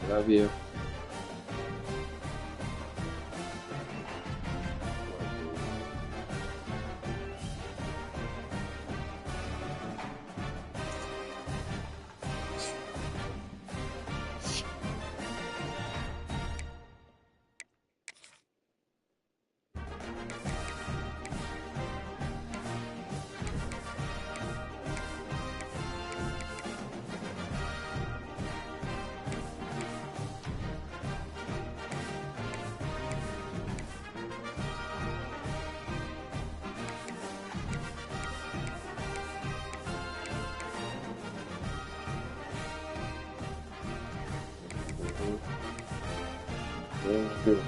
Love you. Good.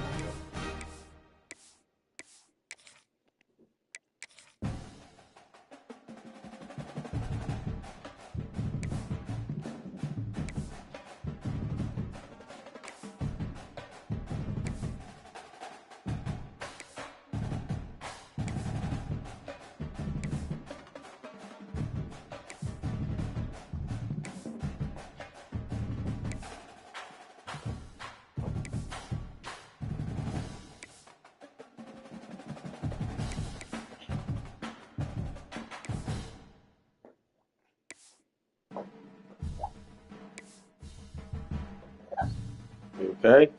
Okay?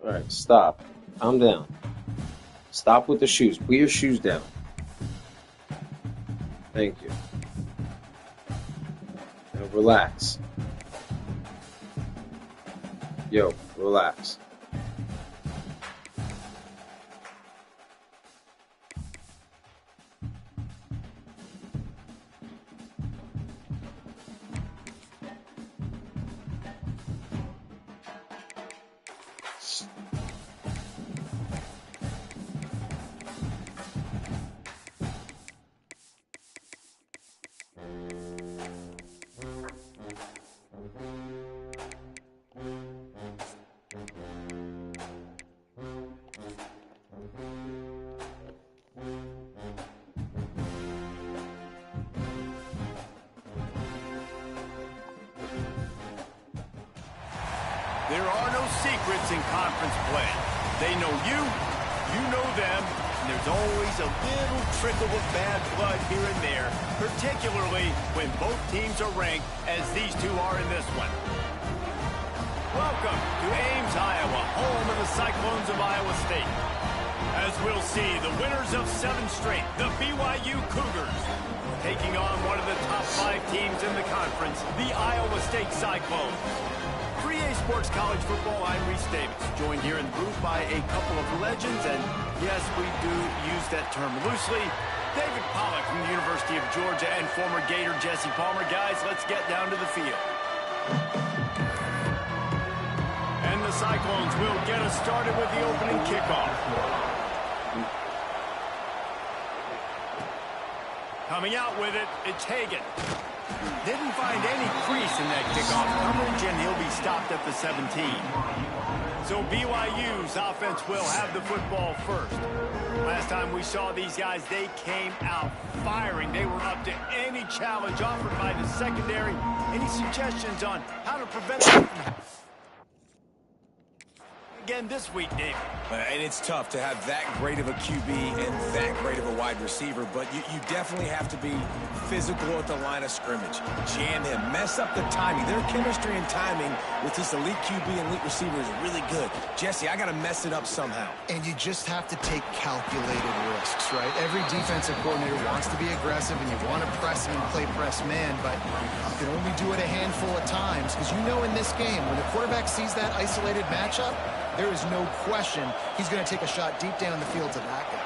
All right, stop. Calm down. Stop with the shoes. Put your shoes down. Thank you. Now relax. Yo, relax. There are no secrets in conference play. They know you, you know them, and there's always a little trickle of bad blood here and there, particularly when both teams are ranked as these two are in this one. Welcome to Ames, Iowa, home of the Cyclones of Iowa State. As we'll see, the winners of 7 straight, the BYU Cougars, taking on one of the top 5 teams in the conference, the Iowa State Cyclones. 3A Sports College Football, I'm Reese Davis, joined here in the booth by a couple of legends, and yes, we do use that term loosely. David Pollack from the University of Georgia and former Gator Jesse Palmer. Guys, let's get down to the field. And the Cyclones will get us started with the opening kickoff. Coming out with it, it's Hagan. Didn't find any crease in that kickoff coverage, and he'll be stopped at the 17. So BYU's offense will have the football first. Last time we saw these guys, they came out firing. They were up to any challenge offered by the secondary. Any suggestions on how to prevent them from again this week, David? And it's tough to have that great of a QB and that great of a wide receiver, but you definitely have to be physical at the line of scrimmage. Jam him, mess up the timing. Their chemistry and timing with this elite QB and elite receiver is really good. Jesse, I got to mess it up somehow. And you just have to take calculated risks, right? Every defensive coordinator wants to be aggressive, and you want to press him and play press man, but you can only do it a handful of times, because you know in this game, when the quarterback sees that isolated matchup, there is no question he's going to take a shot deep down the field to that guy.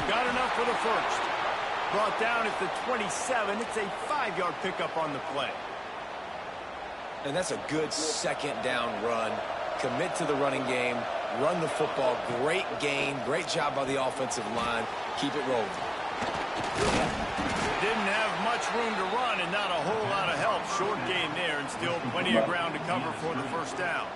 Got enough for the first. Brought down at the 27. It's a 5-yard pickup on the play. And that's a good second down run. Commit to the running game. Run the football. Great gain. Great job by the offensive line. Keep it rolling. Didn't have much room to run and not a whole lot of help. Short gain there and still plenty of ground to cover for the first down.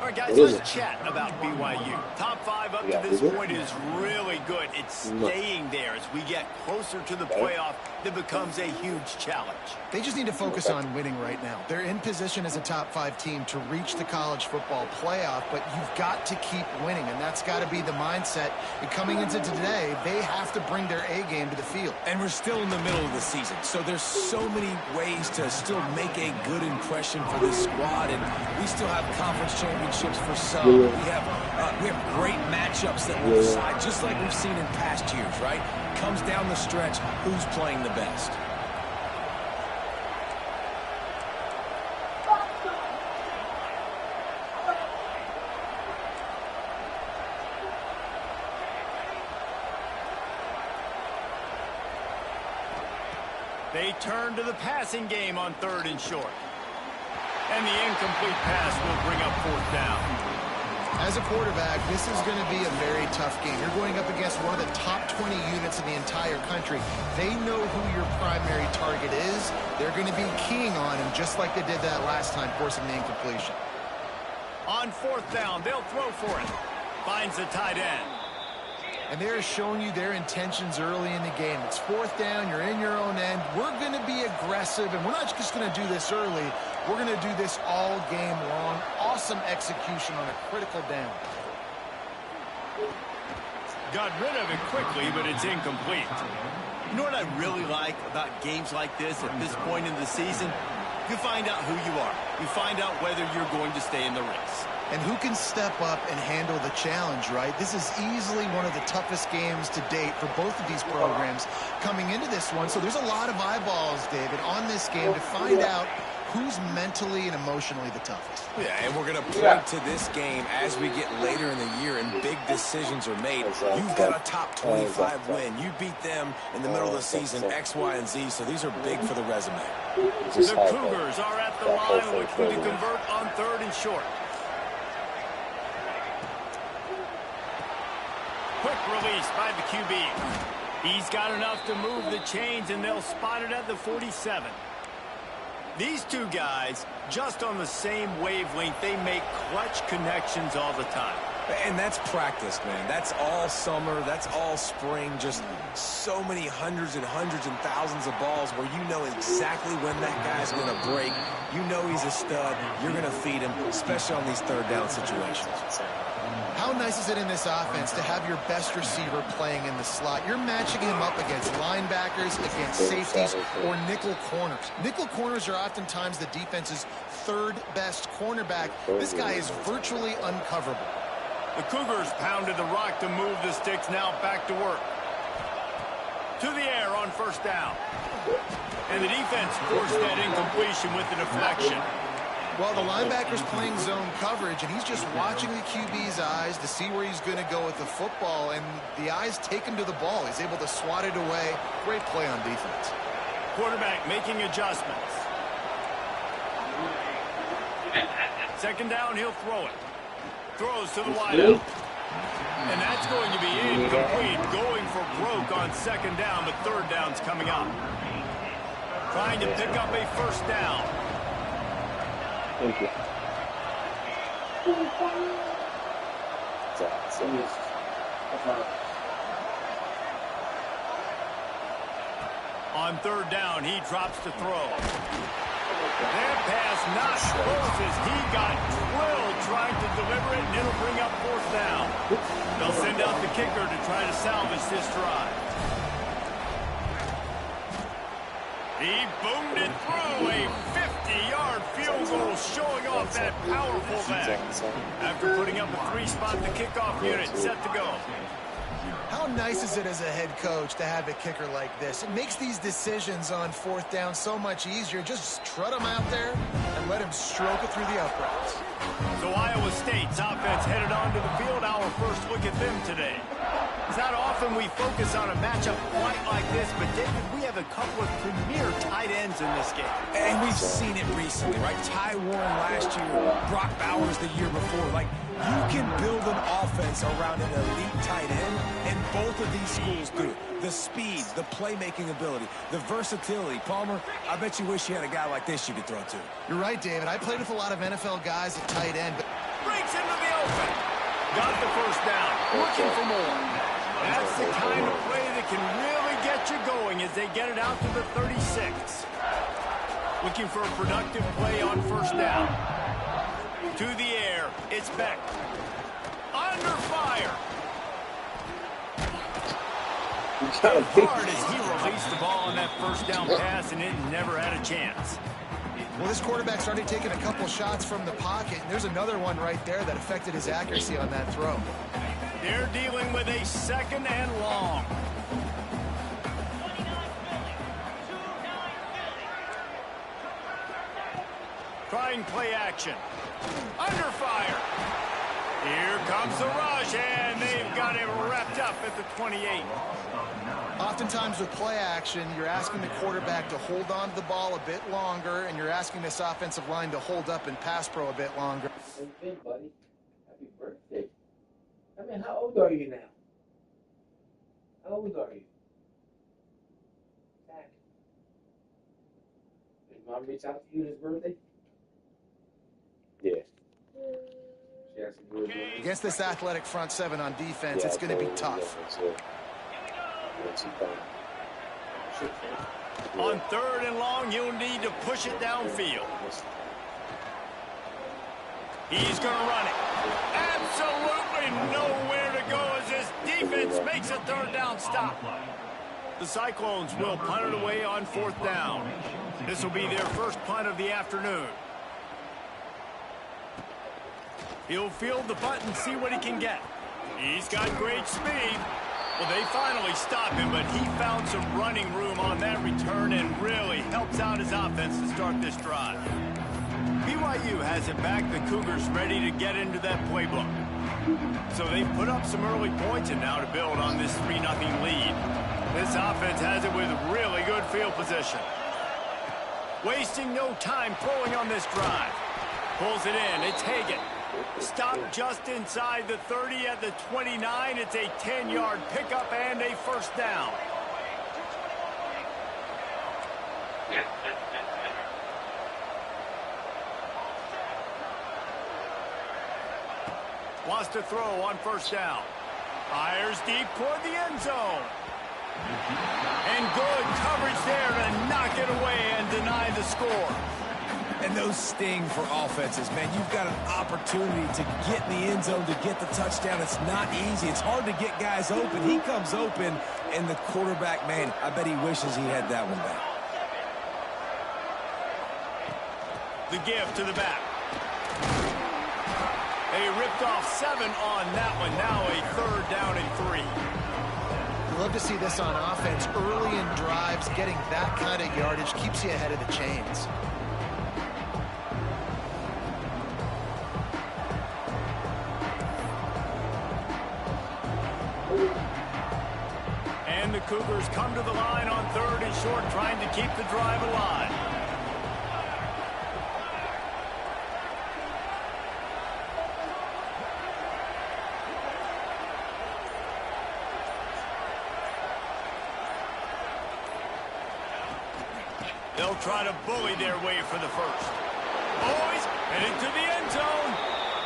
All right, guys, let's chat about BYU. Top 5 up to this point is really good. It's staying there as we get closer to the playoff. That becomes a huge challenge. They just need to focus on winning right now. They're in position as a top 5 team to reach the college football playoff, but you've got to keep winning, and that's got to be the mindset. And coming into today, they have to bring their A game to the field. And we're still in the middle of the season, so there's so many ways to still make a good impression for this squad, and we still have conference championships for some. We have great matchups that will decide, just like we've seen in past years, right? Comes down the stretch, who's playing the best. They turn to the passing game on 3rd and short. And the incomplete pass will bring up 4th down. As a quarterback, this is going to be a very tough game. You're going up against one of the top 20 units in the entire country. They know who your primary target is. They're going to be keying on him just like they did that last time, forcing the incompletion. On 4th down, they'll throw for it. Finds the tight end. And they're showing you their intentions early in the game. It's 4th down, you're in your own end. We're going to be aggressive, and we're not just going to do this early. We're going to do this all game long. Awesome execution on a critical down. Got rid of it quickly, but it's incomplete. You know what I really like about games like this at this point in the season? You find out who you are. You find out whether you're going to stay in the race. And who can step up and handle the challenge, right? This is easily one of the toughest games to date for both of these programs coming into this one. So there's a lot of eyeballs, David, on this game to find out who's mentally and emotionally the toughest. Yeah, and we're going to point to this game as we get later in the year and big decisions are made. You've got a top 25 win. You beat them in the middle of the season, X, Y, and Z, so these are big for the resume. The Cougars are at the line looking to convert on 3rd and short. Quick release by the QB. He's got enough to move the chains, and they'll spot it at the 47. These two guys, just on the same wavelength, they make clutch connections all the time. And that's practice, man. That's all summer. That's all spring. Just so many hundreds and thousands of balls where you know exactly when that guy's going to break. You know he's a stud. You're going to feed him, especially on these 3rd down situations. How nice is it in this offense to have your best receiver playing in the slot? You're matching him up against linebackers, against safeties, or nickel corners. Nickel corners are oftentimes the defense's 3rd best cornerback. This guy is virtually uncoverable. The Cougars pounded the rock to move the sticks, now back to work. To the air on 1st down. And the defense forced that incompletion with the deflection. Well, the linebacker's playing zone coverage, and he's just watching the QB's eyes to see where he's going to go with the football, and the eyes take him to the ball. He's able to swat it away. Great play on defense. Quarterback making adjustments. 2nd down, he'll throw it. Throws to the wideout. And that's going to be incomplete. Going for broke on 2nd down, but 3rd down's coming up. Trying to pick up a 1st down. Thank you. On 3rd down, he drops to throw. That pass not close as he got drilled trying to deliver it, and it'll bring up 4th down. They'll send out the kicker to try to salvage this drive. He boomed it through a 50-yard field goal, showing off that powerful back. After putting up a 3-spot, the kickoff unit set to go. How nice is it as a head coach to have a kicker like this? It makes these decisions on 4th down so much easier. Just trot him out there and let him stroke it through the uprights. So Iowa State's offense headed onto the field. Our first look at them today. It's not often we focus on a matchup quite like this, but David, we have a couple of premier tight ends in this game. And we've seen it recently, right? Ty Warren last year, Brock Bowers the year before. Like, you can build an offense around an elite tight end, and both of these schools do it. the speed, the playmaking ability, the versatility. Palmer, I bet you wish you had a guy like this you could throw to. You're right, David. I played with a lot of NFL guys at tight end, but Breaks into the open. Got the first down. Looking for more. That's the kind of play that can really get you going as they get it out to the 36. Looking for a productive play on first down. To the air. It's Beck. Under fire. Hard as he released the ball on that first down pass, and it never had a chance. well, this quarterback started taking a couple shots from the pocket, and there's another one right there that affected his accuracy on that throw. They're dealing with a second and long. Trying play action. Under fire. Here comes the rush, and they've got it wrapped up at the 28. Oftentimes with play action, you're asking the quarterback to hold on to the ball a bit longer, and you're asking this offensive line to hold up and pass pro a bit longer. Hey, buddy. Happy birthday. I mean, how old are you now? How old are you? Zach. Did Mom reach out to you on his birthday? Yeah. She asked if you were doing it. Against this athletic front seven on defense, it's going to be tough. On third and long, you'll need to push it downfield. He's going to run it. Absolutely nowhere to go as this defense makes a third down stop. The Cyclones will punt it away on fourth down. This will be their first punt of the afternoon. He'll field the punt and see what he can get. He's got great speed. Well, they finally stop him, but he found some running room on that return and really helps out his offense to start this drive. BYU has it back. The Cougars ready to get into that playbook. So they put up some early points and now to build on this 3-0 lead. This offense has it with really good field position. Wasting no time throwing on this drive. Pulls it in. It's Hagan. Stopped just inside the 30 at the 29. It's a 10-yard pickup and a first down. Wants to throw on first down. Fires deep toward the end zone. And good coverage there to knock it away and deny the score. And those sting for offenses, man. You've got an opportunity to get in the end zone, to get the touchdown. It's not easy. It's hard to get guys open. He comes open, and the quarterback, man, I bet he wishes he had that one back. The give to the back. They ripped off 7 on that one. Now a third down and 3. Love to see this on offense. Early in drives, getting that kind of yardage keeps you ahead of the chains. And the Cougars come to the line on third and short, trying to keep the drive alive. They'll try to bully their way for the first. Boys, heading to the end zone.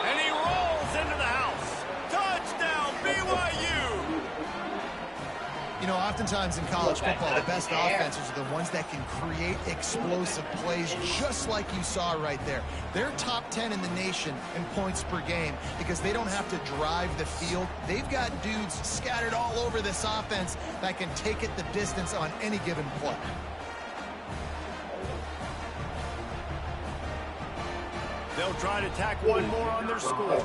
And he rolls into the house. Touchdown, BYU! You know, oftentimes in college football, the best offenses are the ones that can create explosive plays, just like you saw right there. They're top 10 in the nation in points per game because they don't have to drive the field. They've got dudes scattered all over this offense that can take it the distance on any given play. They'll try to tack one more on their score.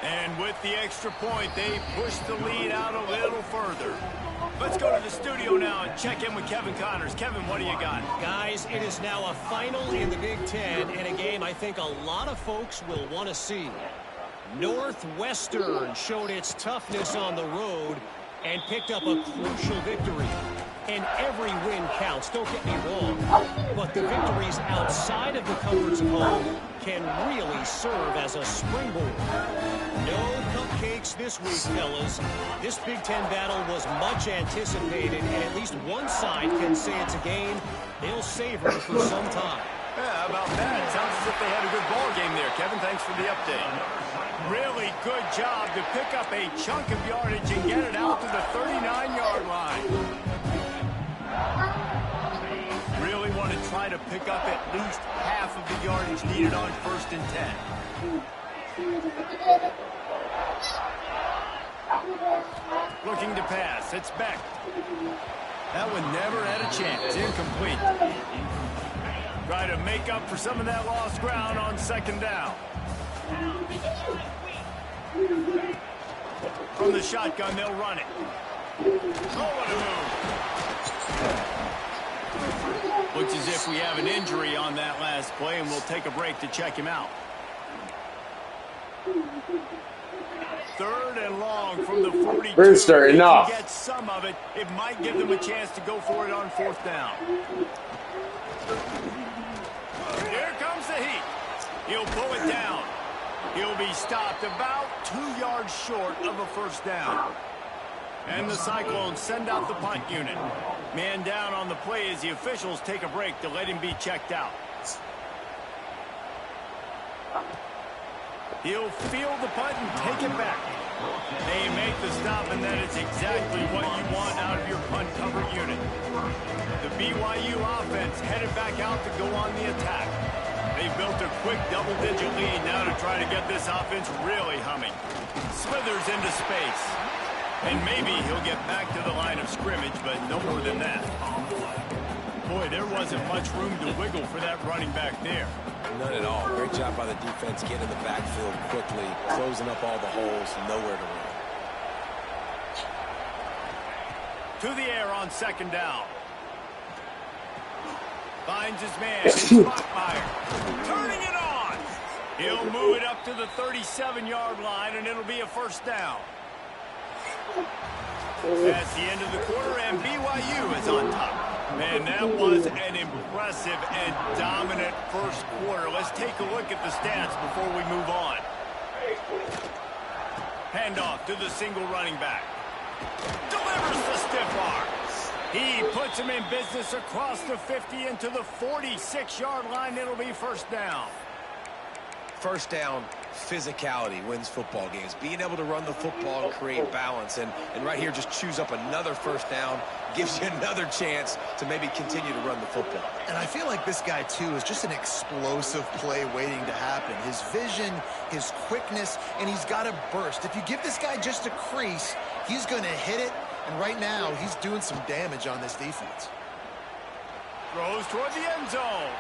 And with the extra point, they push the lead out a little further. Let's go to the studio now and check in with Kevin Connors. Kevin, what do you got? Guys, it is now a final in the Big Ten, and a game I think a lot of folks will want to see. Northwestern showed its toughness on the road and picked up a crucial victory. And every win counts, don't get me wrong. But the victories outside of the comforts of home can really serve as a springboard. No cakes this week, fellas. This Big Ten battle was much anticipated, and at least one side can say it's a game they'll savor for some time. Yeah, how about that? Sounds as if they had a good ball game there, Kevin. Thanks for the update. Really good job to pick up a chunk of yardage and get it out to the 39-yard line. Really want to try to pick up at least half of the yardage needed on 1st and 10. Looking to pass. It's Beck. That one never had a chance. Incomplete. Try to make up for some of that lost ground on 2nd down. From the shotgun, they'll run it. Oh, what a move. Looks as if we have an injury on that last play, and we'll take a break to check him out. 3rd and long from the 42. Brewster, enough. Get some of it. It might give them a chance to go for it on 4th down. Here comes the heat. He'll pull it down. He'll be stopped about 2 yards short of a 1st down. And the Cyclones send out the punt unit. Man down on the play as the officials take a break to let him be checked out. He'll field the punt and take it back. They make the stop, and that is exactly what you want out of your punt cover unit. The BYU offense headed back out to go on the attack. They built a quick double-digit lead now to try to get this offense really humming. Slithers into space. And maybe he'll get back to the line of scrimmage, but no more than that. Boy, there wasn't much room to wiggle for that running back there. None at all. Great job by the defense getting in the backfield quickly, closing up all the holes, nowhere to run. To the air on 2nd down. Finds his man, Spotfire. Turning it on. He'll move it up to the 37-yard line, and it'll be a 1st down. That's the end of the quarter, and BYU is on top. Man, that was an impressive and dominant 1st quarter. Let's take a look at the stats before we move on. Handoff to the single running back. Delivers the stiff arm. He puts him in business across the 50 into the 46-yard line. It'll be 1st down. 1st down, physicality wins football games. Being able to run the football and create balance. And right here, just choose up another 1st down. Gives you another chance to maybe continue to run the football. And I feel like this guy, too, is just an explosive play waiting to happen. His vision, his quickness, and he's got a burst. If you give this guy just a crease, he's going to hit it. And right now, he's doing some damage on this defense. Throws toward the end zone.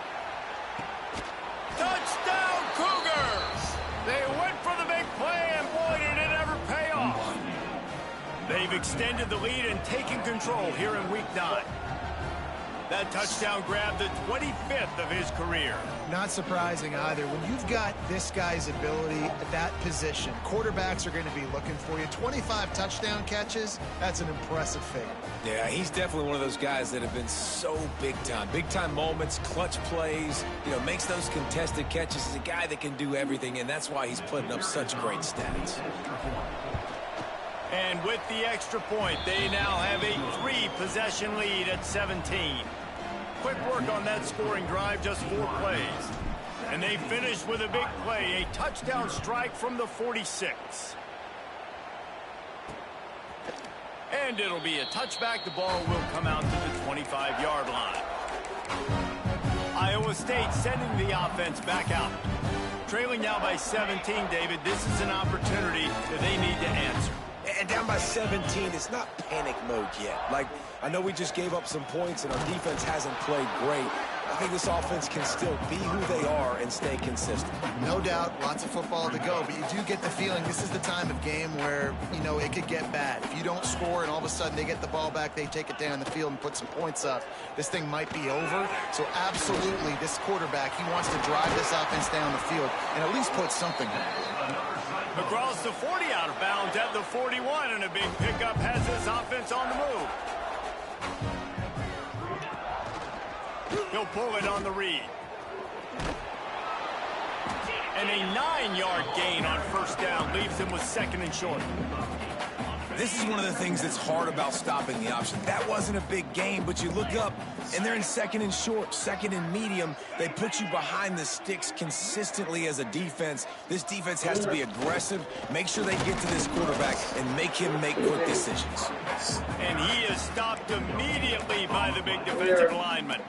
Touchdown, Cougars! They went for the big play, and boy, did it ever pay off. They've extended the lead and taken control here in Week 9. That touchdown grabbed the 25th of his career. Not surprising either. When you've got this guy's ability at that position, quarterbacks are going to be looking for you. 25 touchdown catches, that's an impressive figure. Yeah, he's definitely one of those guys that have been so big time. Big time moments, clutch plays, makes those contested catches. He's a guy that can do everything, and that's why he's putting up such great stats. And with the extra point, they now have a 3-possession lead at 17. Quick work on that scoring drive, just 4 plays. And they finish with a big play, a touchdown strike from the 46. And it'll be a touchback. The ball will come out to the 25-yard line. Iowa State sending the offense back out. Trailing now by 17, David. This is an opportunity that they need to answer. And down by 17, it's not panic mode yet. I know we just gave up some points and our defense hasn't played great. I think this offense can still be who they are and stay consistent. No doubt, lots of football to go, but you do get the feeling this is the time of game where, it could get bad. If you don't score and all of a sudden they get the ball back, they take it down the field and put some points up, this thing might be over. So absolutely, this quarterback, he wants to drive this offense down the field and at least put something in. Across the 40, out of bounds at the 41, and a big pickup has this offense on the move. He'll pull it on the read. And a 9-yard gain on first down leaves him with 2nd and short. This is one of the things that's hard about stopping the option. That wasn't a big gain, but you look up, and they're in 2nd and short, 2nd and medium. They put you behind the sticks consistently as a defense. This defense has to be aggressive, make sure they get to this quarterback, and make him make quick decisions. And he is stopped immediately by the big defensive lineman.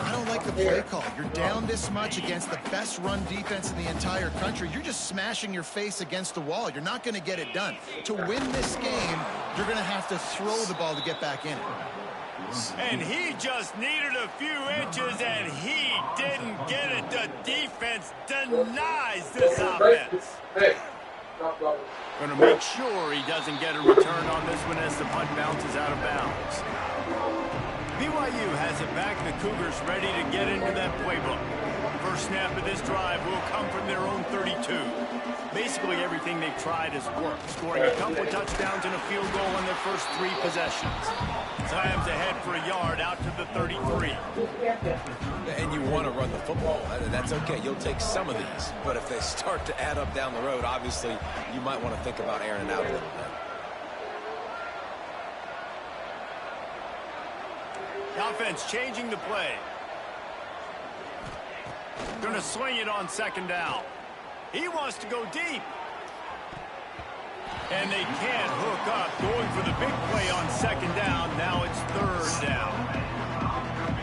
I don't like the play call. You're down this much against the best run defense in the entire country. You're just smashing your face against the wall. You're not going to get it done. To win this game, you're going to have to throw the ball to get back in it. And he just needed a few inches, and he didn't get it. The defense denies this offense. Going to make sure he doesn't get a return on this one as the punt bounces out of bounds. BYU has it back. The Cougars ready to get into that playbook. First snap of this drive will come from their own 32. Basically everything they've tried has worked, scoring a couple of touchdowns and a field goal on their first 3 possessions. Times ahead for a yard out to the 33. And you want to run the football. That's okay. You'll take some of these. But if they start to add up down the road, obviously you might want to think about airing it out a little bit. The offense changing the play. Going to swing it on 2nd down. He wants to go deep. And they can't hook up. Going for the big play on 2nd down. Now it's 3rd down.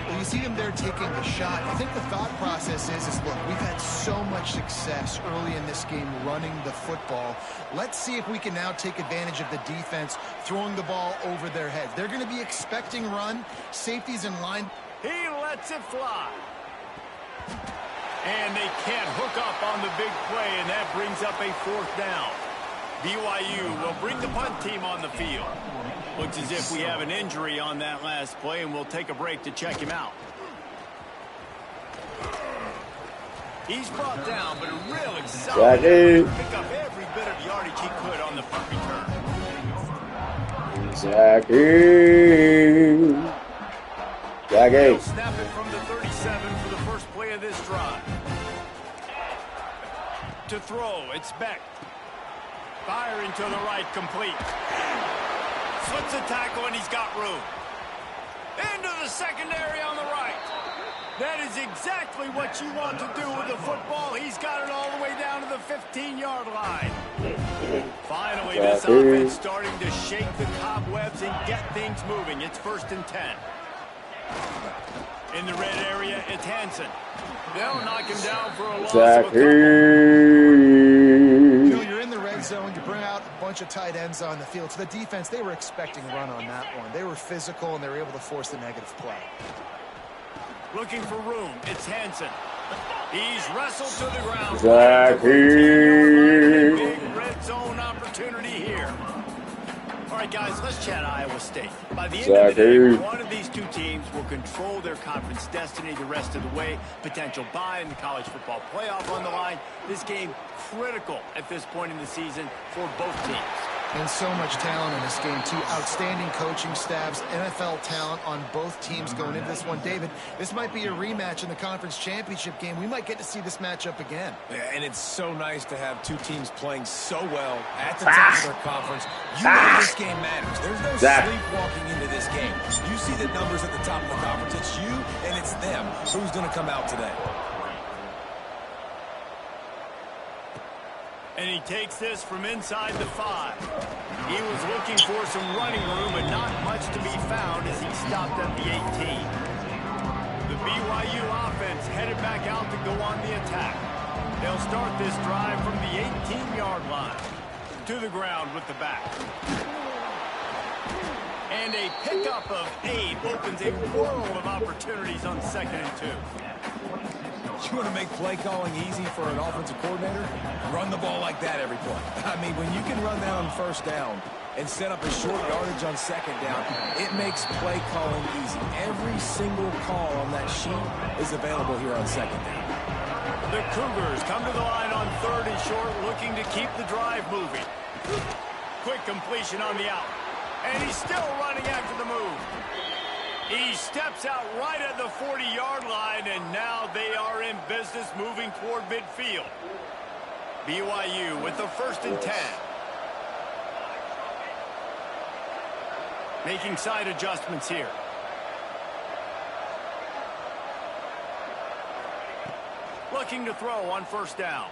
Well, you see them there taking the shot. I think the thought process is look, we've had so much success early in this game running the football. Let's see if we can now take advantage of the defense throwing the ball over their heads. They're going to be expecting run. Safeties in line. He lets it fly. And they can't hook up on the big play, and that brings up a 4th down. BYU will bring the punt team on the field. Looks as if we have an injury on that last play, and we'll take a break to check him out. He's brought down, but a real accelerator to pick up every bit of yardage he could on the punt return. Jackie. He'll snap it from the 37 for the first play of this drive. To throw, it's Beck. Firing to the right, complete. Slips a tackle, and he's got room. Into the secondary on the right. That is exactly what you want to do with the football. He's got it all the way down to the 15-yard line. Finally, this offense starting to shake the cobwebs and get things moving. It's 1st and 10. In the red area, it's Hansen. They'll knock him down for a loss of a couple. You know, you're in the red zone. You bring out a bunch of tight ends on the field. So the defense, they were expecting run on that one. They were physical, and they were able to force the negative play. Looking for room. It's Hansen. He's wrestled to the ground. Big red zone opportunity here. All right, guys, let's chat Iowa State. By the end of the day, one of these two teams will control their conference destiny the rest of the way. Potential bye in the college football playoff on the line. This game critical at this point in the season for both teams. And so much talent in this game, too. Outstanding coaching staffs, NFL talent on both teams going into this one. David, this might be a rematch in the conference championship game. We might get to see this matchup again. Yeah, and it's so nice to have two teams playing so well at the top of their conference. You know this game matters. There's no sleepwalking into this game. You see the numbers at the top of the conference. It's you and it's them. Who's going to come out today? And he takes this from inside the 5. He was looking for some running room, but not much to be found as he stopped at the 18. The BYU offense headed back out to go on the attack. They'll start this drive from the 18-yard line. To the ground with the back. And a pickup of 8 opens a world of opportunities on 2nd and 2. You want to make play calling easy for an offensive coordinator? Run the ball like that every play. I mean, when you can run that on 1st down and set up a short yardage on 2nd down, it makes play calling easy. Every single call on that sheet is available here on 2nd down. The Cougars come to the line on 3rd and short, looking to keep the drive moving. Quick completion on the out. And he's still running after the move. He steps out right at the 40-yard line, and now they are in business moving toward midfield. BYU with the 1st and 10. Making side adjustments here. Looking to throw on 1st down.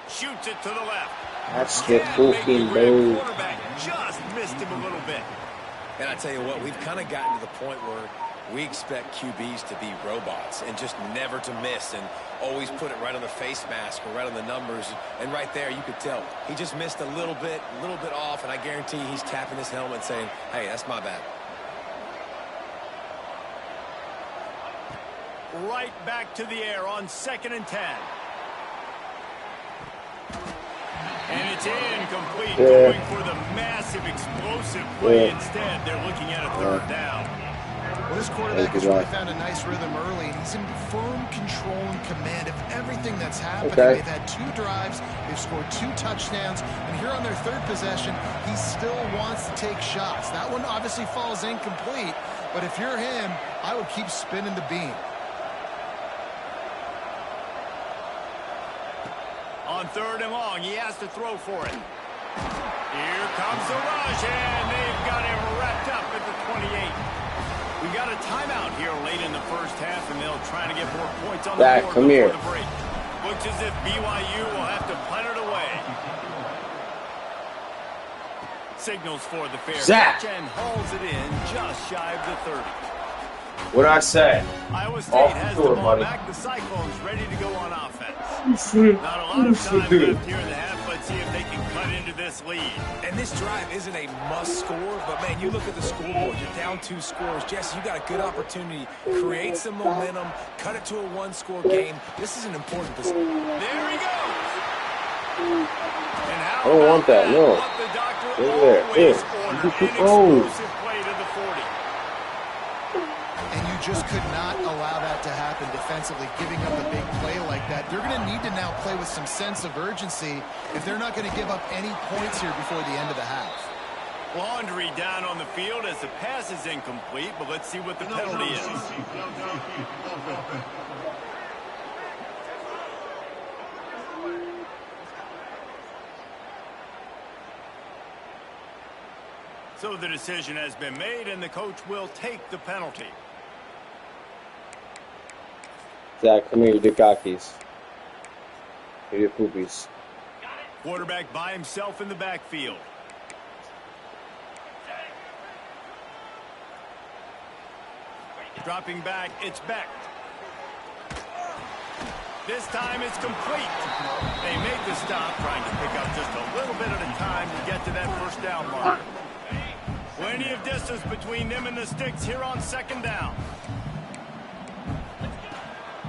Shoots it to the left. That's the fucking move. Quarterback just missed him a little bit. And I tell you what, we've kind of gotten to the point where we expect QBs to be robots and just never to miss and always put it right on the face mask or right on the numbers. And right there, you could tell he just missed a little bit off, and I guarantee he's tapping his helmet saying, hey, that's my bad. Right back to the air on 2nd and 10. And it's incomplete, going for the massive explosive play. Instead, they're looking at a 3rd down. Well, this quarterback has really found a nice rhythm early, and he's in firm control and command of everything that's happening. They've had 2 drives, they've scored 2 touchdowns, and here on their 3rd possession, he still wants to take shots. That one obviously falls incomplete, but if you're him, I would keep spinning the beam. On 3rd and long, he has to throw for it. Here comes the rush, and they've got him wrapped up at the 28. We got a timeout here late in the 1st half, and they'll try to get more points on the board before the break. Looks as if BYU will have to punt it away. Signals for the fair catch and hauls it in just shy of the 30. What'd I say? Iowa State has the ball back. The Cyclones ready to go on offense. Not a lot of time left here in the half. Let's see if they can cut into this lead. And this drive isn't a must score, but man, you look at the scoreboard. You're down 2 scores. Jesse, you got a good opportunity. Create some momentum. Cut it to a 1-score game. This is an important position. There he goes. And how I don't want that. No. There. Explosive play to the 40. And you just could not allow that to happen defensively, giving up a big play like that. They're going to need to now play with some sense of urgency if they're not going to give up any points here before the end of the half. Laundry down on the field as the pass is incomplete, but let's see what the penalty is. So the decision has been made, and the coach will take the penalty. Zach, come here, you Dukakis. Here, you poopies. Quarterback by himself in the backfield. Dropping back, it's Beck. This time it's complete. They made the stop, trying to pick up just a little bit at a time to get to that 1st down mark. Plenty of distance between them and the sticks here on 2nd down.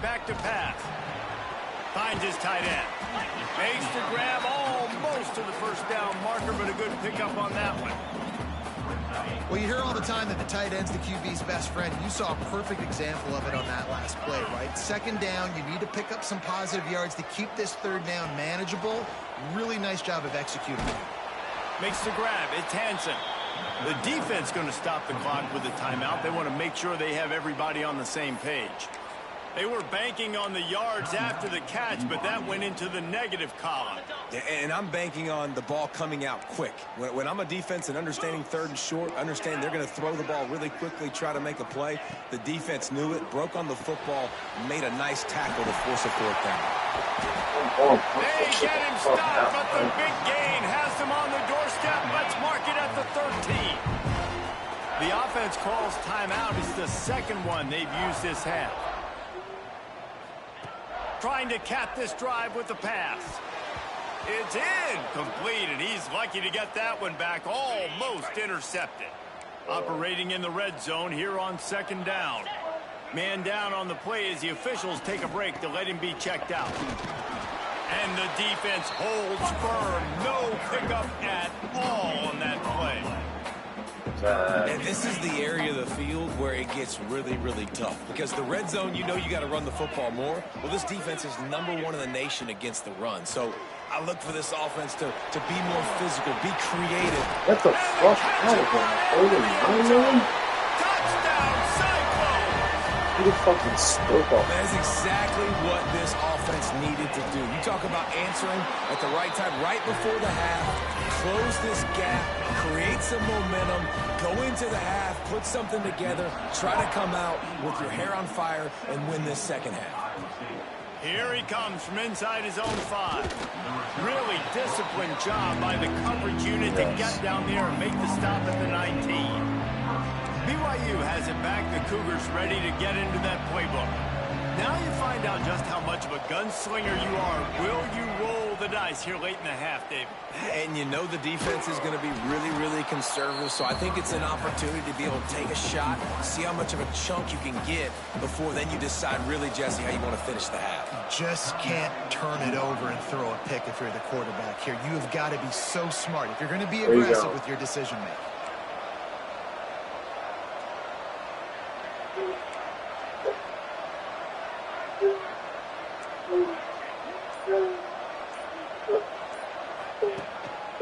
Back to pass. Finds his tight end. Makes the grab almost to the 1st down marker, but a good pickup on that one. Well, you hear all the time that the tight end's the QB's best friend. You saw a perfect example of it on that last play, right? 2nd down, you need to pick up some positive yards to keep this 3rd down manageable. Really nice job of executing it. Makes the grab. It's Hansen. The defense going to stop the clock with a timeout. They want to make sure they have everybody on the same page. They were banking on the yards after the catch, but that went into the negative column. And I'm banking on the ball coming out quick. When I'm a defense and understanding 3rd and short, understand they're going to throw the ball really quickly, try to make a play. The defense knew it, broke on the football, made a nice tackle to force a 4th down. They get him stopped, but the big gain has him on the doorstep. Let's mark it at the 13. The offense calls timeout. It's the 2nd one they've used this half. Trying to cap this drive with the pass. It's incomplete, and he's lucky to get that one back, almost intercepted. Operating in the red zone here on 2nd down. Man down on the play as the officials take a break to let him be checked out. And the defense holds firm. No pickup at all on that play. And this is the area of the field where it gets really, really tough. Because the red zone, you know you got to run the football more. Well, this defense is #1 in the nation against the run. So I look for this offense to be more physical, be creative. What the fuck? Touchdown, Cyclones! Who the fucking spoke off? That's exactly what this offense needed to do. You talk about answering at the right time, right before the half, close this gap, create some momentum, go into the half, put something together, try to come out with your hair on fire and win this second half. Here he comes from inside his own 5. Really disciplined job by the coverage unit to get down there and make the stop at the 19. BYU has it back. The Cougars ready to get into that playbook. Now you find out just how much of a gunslinger you are. Will you roll the dice here late in the half, David? And you know the defense is going to be really, really conservative, so I think it's an opportunity to be able to take a shot, see how much of a chunk you can get before then you decide really, Jesse, how you want to finish the half. You just can't turn it over and throw a pick if you're the quarterback here. You have got to be so smart if you're going to be aggressive with your decision-making.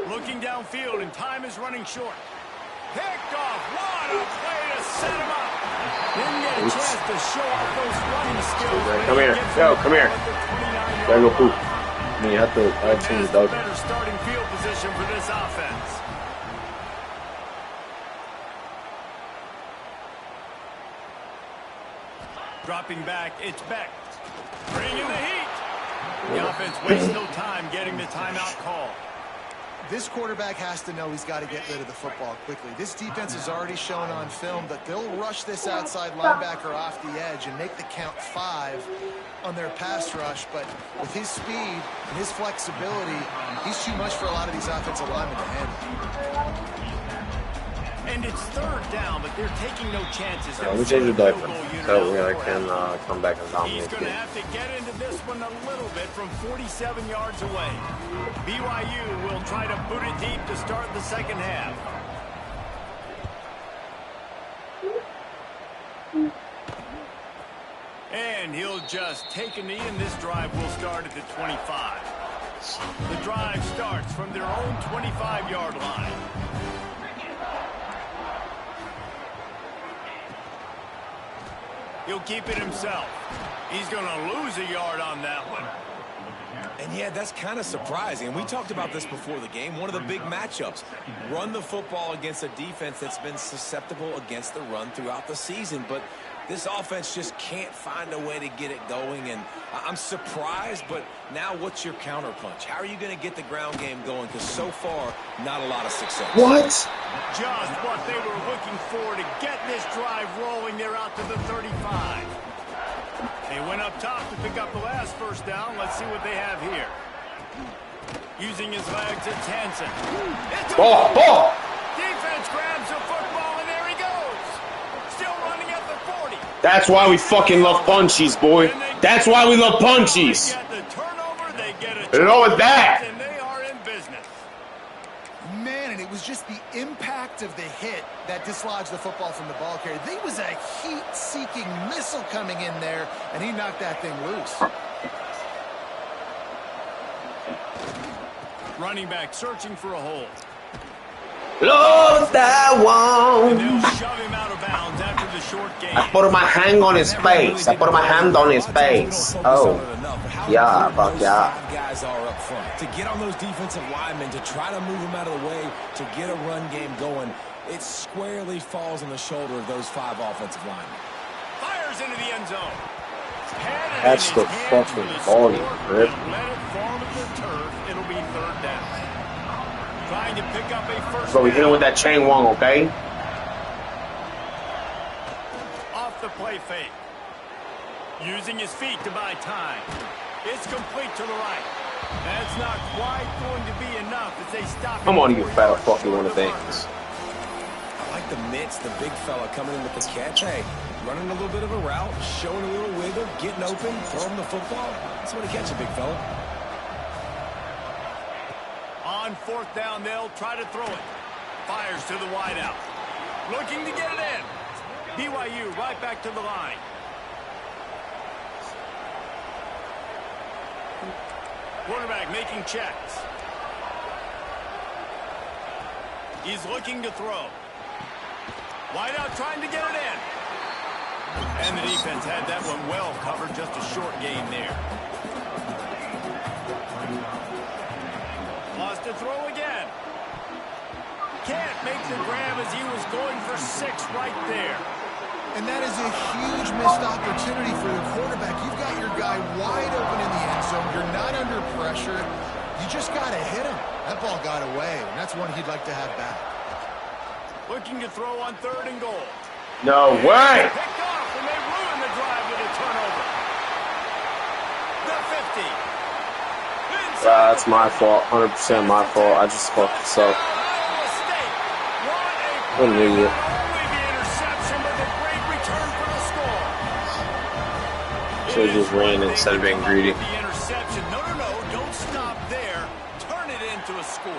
Looking downfield, and time is running short. Picked off. What a play to set him up. Didn't get a chance to show off those running skills. Come here. Yo, come here. Gotta go poop. I mean, you have to change the dog. Better starting field position for this offense. Dropping back, it's Beck. Bringing the heat. The offense wastes no time getting the timeout call. This quarterback has to know he's got to get rid of the football quickly. This defense has already shown on film that they'll rush this outside linebacker off the edge and make the count 5 on their pass rush. But with his speed and his flexibility, he's too much for a lot of these offensive linemen to handle. And it's third down, but they're taking no chances. Yeah, we change the diaper so I can come back and dominate. He's going to have to get into this one a little bit from 47 yards away. BYU will try to boot it deep to start the second half. And he'll just take a knee, and this drive will start at the 25. The drive starts from their own 25-yard line. He'll keep it himself. He's going to lose a yard on that one. And yeah, that's kind of surprising. And we talked about this before the game. One of the big matchups. Run the football against a defense that's been susceptible against the run throughout the season. But this offense just can't find a way to get it going. And I'm surprised, but now what's your counterpunch? How are you going to get the ground game going? Because so far, not a lot of success. What? Just what they were looking for to get this drive rolling. They're out to the 35. They went up top to pick up the last first down. Let's see what they have here. Using his legs, it's Hansen. It's Ball! Defense grabs the football, and there he goes. Still running at the 40. That's why we fucking love punchies, boy. That's why we love punchies. They get the turnover, they get a You know what that? and they are in business. Man, and it was just the impact of the hit that dislodged the football from the ball carrier. There was a heat-seeking missile coming in there, and he knocked that thing loose. Running back searching for a hole. Lost that And one. they'll shove him out of bounds after the short game. I put my hand on his face. I put my hand on his face. Oh. Yeah, fuck yeah. Guys are up front. To get on those defensive linemen, to try to move them out of the way, to get a run game going, it squarely falls on the shoulder of those 5 offensive linemen. Fires into the end zone. That's the fucking volume, Rip. Let it fall to the turf. It'll be third down. Trying to pick up a first Bro, we hit him down. with that chain wong, okay? Off the play fake. Using his feet to buy time. It's complete to the right. That's not quite going to be enough as they stop. Come on, you fat fucking one of things. I like the mitts, the big fella coming in with the catch. Hey, running a little bit of a route, showing a little wiggle, getting open, throwing the football. That's what he catch a big fella. On fourth down, they'll try to throw it. Fires to the wideout. Looking to get it in. BYU right back to the line. Quarterback making checks. He's looking to throw. Wideout trying to get it in. And the defense had that one well covered, just a short game there. Lost to throw again. Can't make the grab as he was going for 6 right there. And that is a huge missed opportunity for the quarterback. You've got your guy wide open in the end zone. You're not under pressure. You just got to hit him. That ball got away, and that's one he'd like to have back. Looking to throw on 3rd and goal. No way! Picked off, and they ruin the drive with a turnover. The 50. That's my fault. 100% my fault. I just fucked this up. What an idiot. Should have just ran instead of being greedy. The interception. No, don't stop there. Turn it into a score.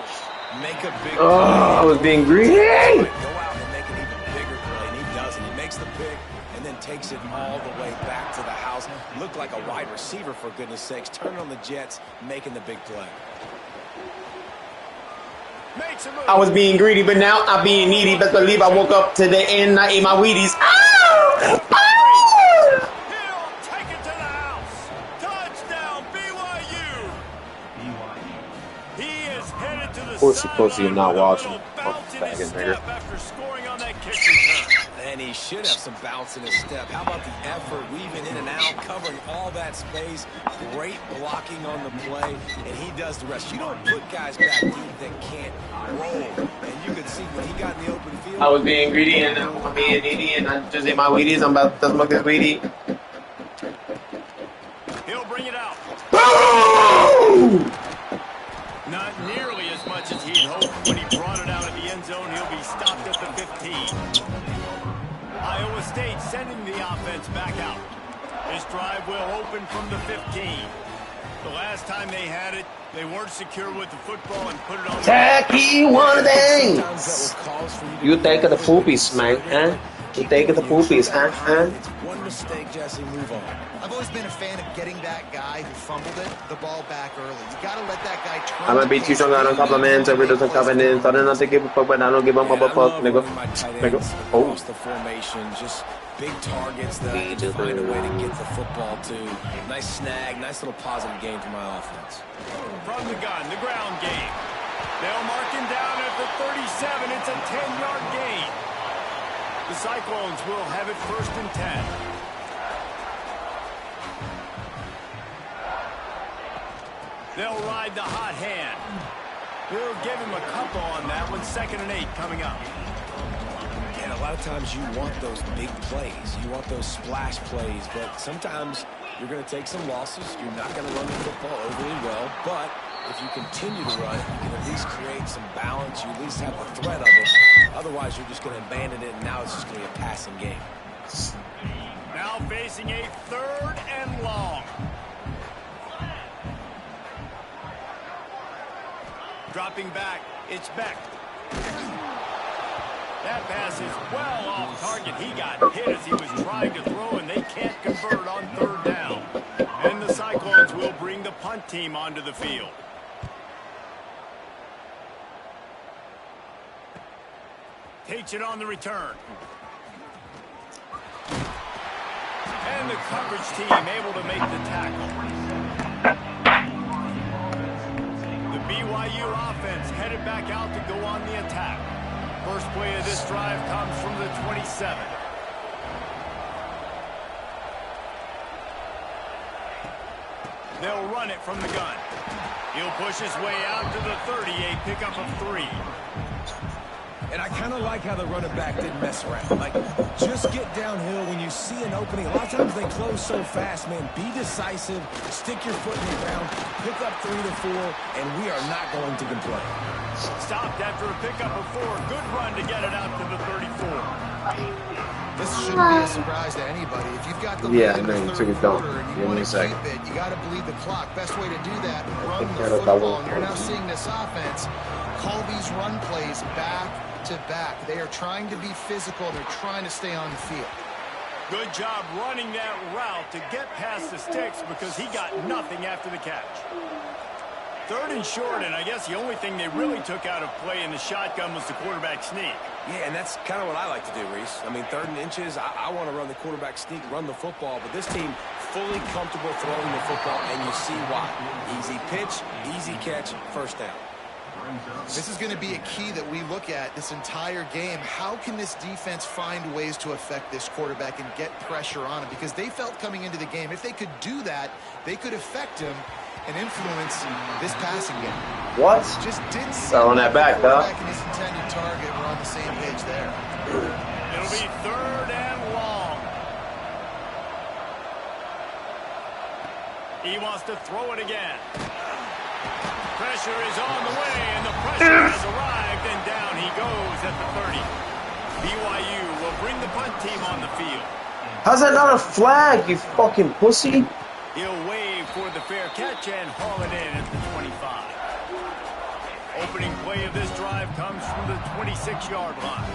Make a big play. Oh, I was being greedy. Go out and make an even bigger play, and he does it. He makes the pick and then takes it all the way back to the house. Looked like a wide receiver, for goodness sakes. Turning on the Jets, making the big play. I was being greedy, but now I'm being needy. Best believe I woke up today and I ate my Wheaties. Of course, you're not watching. After scoring on that kick return. And he should have some bounce in his step. How about the effort, weaving in and out, covering all that space. Great blocking on the play, and he does the rest. You don't put guys back deep that can't roll. And you can see when he got in the open field. I was being greedy and I'm being needy, and I just ate my Wheaties. I'm about to smoke this Wheatie. He'll bring it out. Boom! Not nearly as much as he'd hoped. When he brought it out of the end zone, he'll be stopped at the 15. Iowa State sending the offense back out. This drive will open from the 15. The last time they had it, they weren't secure with the football and put it on. Tacky one things. You take the poopies, man, huh? You take the poopies, huh? It's one mistake, Jesse, move on. I've always been a fan of getting that guy who fumbled it, the ball back early. You got to let that guy turn. I'm gonna beat you strong on compliments. Every doesn't covenant. Starting not to give a fuck, but I don't give a fuck, nigga. Oh. The formation, just big targets that I can find a way to get the football to. Nice snag, nice little positive game for my offense. From the gun, the ground game. They'll mark him down at the 37. It's a 10-yard gain. The Cyclones will have it 1st and 10. They'll ride the hot hand. We'll give him a couple on that one. 2nd and 8 coming up. And a lot of times you want those big plays. You want those splash plays, but sometimes you're going to take some losses. You're not going to run the football overly well, but if you continue to run it, you can at least create some balance. You at least have the threat of it. Otherwise, you're just going to abandon it, and now it's just going to be a passing game. Now facing a 3rd and long. Dropping back, it's Beck. That pass is well off target. He got hit as he was trying to throw, and they can't convert on 3rd down. And the Cyclones will bring the punt team onto the field. Takes it on the return. And the coverage team able to make the tackle. The BYU offense headed back out to go on the attack. First play of this drive comes from the 27. They'll run it from the gun. He'll push his way out to the 30, a pickup of 3. And I kind of like how the running back didn't mess around. Like, just get downhill when you see an opening. A lot of times they close so fast, man. Be decisive, stick your foot in the ground, pick up 3 to 4, and we are not going to complain. Stopped after a pickup of 4. Good run to get it out to the 34. This shouldn't be a surprise to anybody. If you've got the lead in the third quarter and you want to keep it, you got to bleed the clock. Best way to do that, run the football. And you're now seeing this offense call these run plays back to back. They are trying to be physical. They're trying to stay on the field. Good job running that route to get past the sticks because he got nothing after the catch. 3rd and short, and I guess the only thing they really took out of play in the shotgun was the quarterback sneak. Yeah, and that's kind of what I like to do, Reese. I mean, 3rd and inches, I want to run the quarterback sneak, run the football, but this team fully comfortable throwing the football, and you see why. Easy pitch, easy catch, first down. This is going to be a key that we look at this entire game. How can this defense find ways to affect this quarterback and get pressure on him? Because they felt coming into the game, if they could do that, they could affect him and influence this passing game. What? Just didn't see Fell on that back, though. and his intended target were on the same page there. It'll be 3rd and long. He wants to throw it again. Pressure is on the way, and the pressure has arrived, and down he goes at the 30. BYU will bring the punt team on the field. How's that not a flag, you fucking pussy? He'll wave for the fair catch and haul it in at the 25. Opening play of this drive comes from the 26-yard line.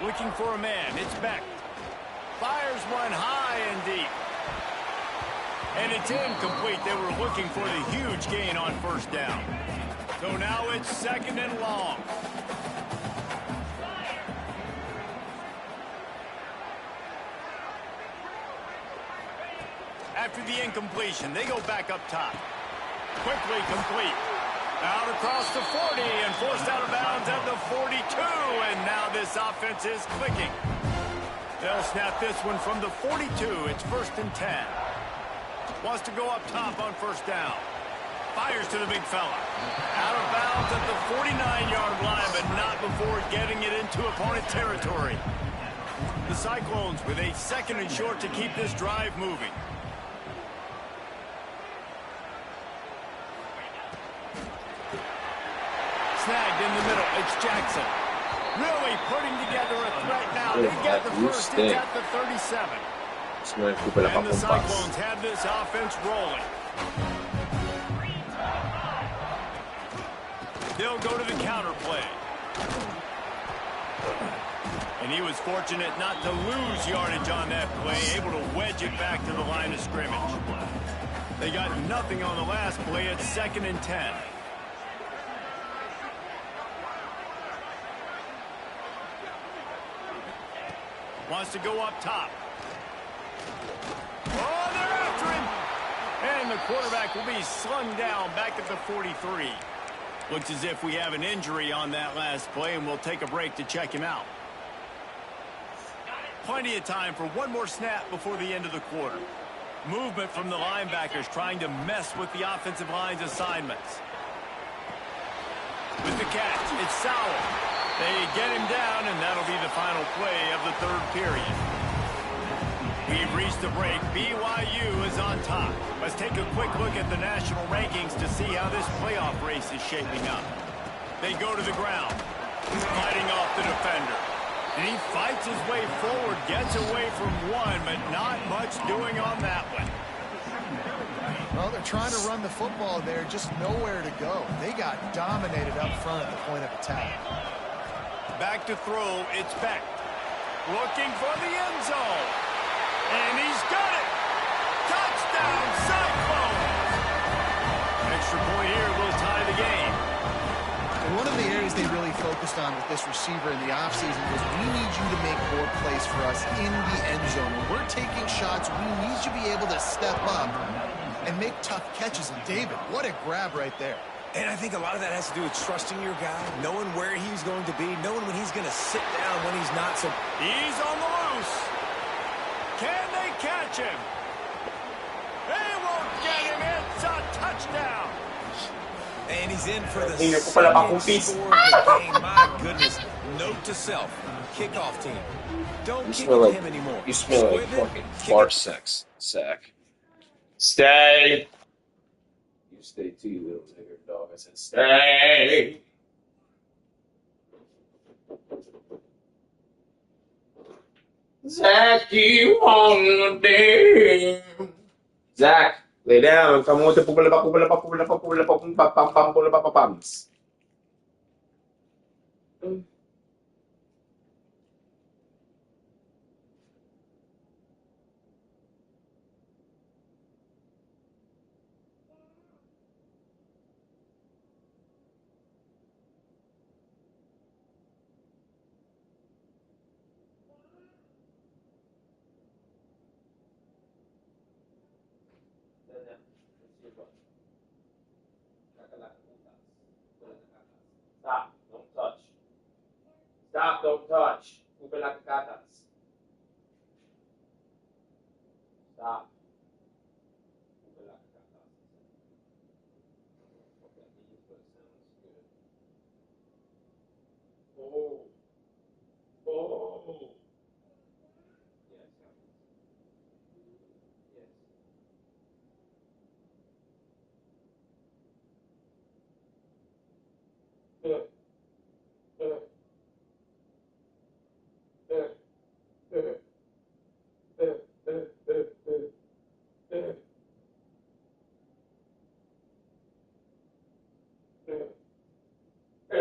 Looking for a man. It's Beck. Fires one high and deep. And it's incomplete. They were looking for the huge gain on 1st down. So now it's 2nd and long. After the incompletion, they go back up top. Quickly complete. Out across the 40 and forced out of bounds at the 42. And now this offense is clicking. They'll snap this one from the 42. It's 1st and 10. Wants to go up top on 1st down. Fires to the big fella. Out of bounds at the 49-yard line, but not before getting it into opponent territory. The Cyclones with a 2nd and short to keep this drive moving. Snagged in the middle. It's Jackson. Really putting together a threat now. They get the first. It's at the 37. And the Cyclones have this offense rolling. They'll go to the counter play. And he was fortunate not to lose yardage on that play, able to wedge it back to the line of scrimmage. They got nothing on the last play. It's 2nd and 10. Wants to go up top. Oh, they're after him. And the quarterback will be slung down back at the 43. Looks as if we have an injury on that last play, and we'll take a break to check him out. Plenty of time for one more snap before the end of the quarter. Movement from the linebackers trying to mess with the offensive line's assignments. With the catch, it's Sowell. They get him down, and that'll be the final play of the 3rd period. We've reached the break. BYU is on top. Let's take a quick look at the national rankings to see how this playoff race is shaping up. They go to the ground, fighting off the defender. And he fights his way forward, gets away from one, but not much doing on that one. Well, they're trying to run the football there, just nowhere to go. They got dominated up front at the point of attack. Back to throw, it's Beck. Looking for the end zone. And he's got it. Touchdown, Cyclones. Extra point here will tie the game. And one of the areas they really focused on with this receiver in the offseason was we need you to make more plays for us in the end zone. When we're taking shots, we need you to be able to step up and make tough catches. And David, what a grab right there. And I think a lot of that has to do with trusting your guy, knowing where he's going to be, knowing when he's going to sit down, when he's not. So he's on the loose. Can they catch him? They won't get him. It's a touchdown. And he's in for the second score of the game. My goodness. Note to self. Kickoff team. Don't kick at him anymore. You smell like fucking fart sex, sack. Stay. You stay too, you little nigger dog. I said stay. Zach, you on the damn. Zach, lay down. Come on, pums. Stop, don't touch. Cubre las catas. Stop. Cubre las catas. Okay, I think this sounds good. Oh. Oh. Yes.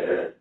Yes.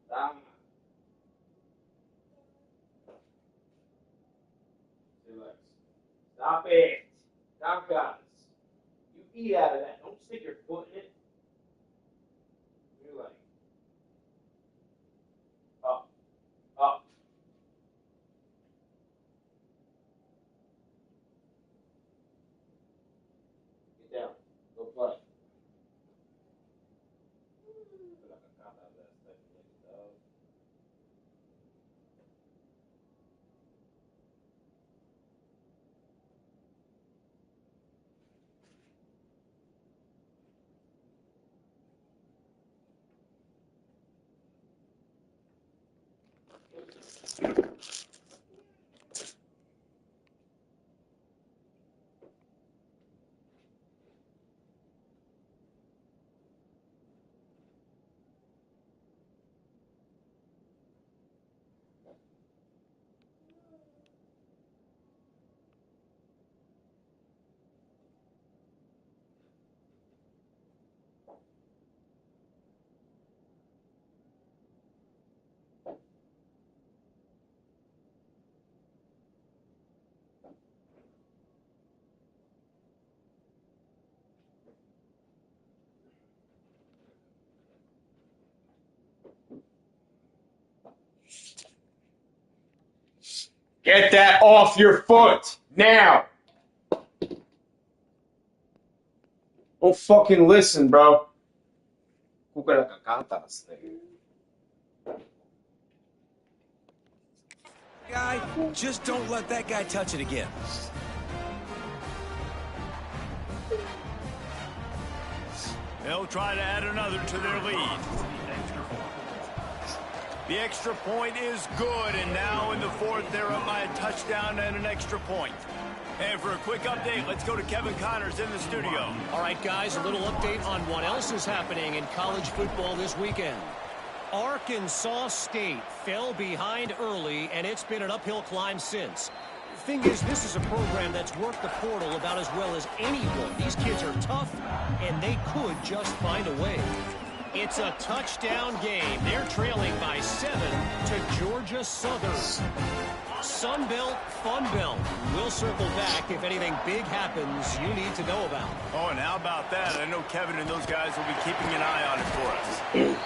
Stop. Stop it. Stop, guys. You eat out of that. Don't stick your foot in it. You're like, up, up. Get down. Go play. Get that off your foot now. Don't fucking listen, bro. Guy, just don't let that guy touch it again. They'll try to add another to their lead. The extra point is good, and now in the fourth, they're up by a touchdown and an extra point. And for a quick update, let's go to Kevin Connors in the studio. All right, guys, a little update on what else is happening in college football this weekend. Arkansas State fell behind early, and it's been an uphill climb since. Thing is, this is a program that's worked the portal about as well as anyone. These kids are tough, and they could just find a way. It's a touchdown game. They're trailing by 7 to Georgia Southern. Sun Belt, Fun Belt. We'll circle back if anything big happens you need to know about. Oh, and how about that? I know Kevin and those guys will be keeping an eye on it for us. Yeah,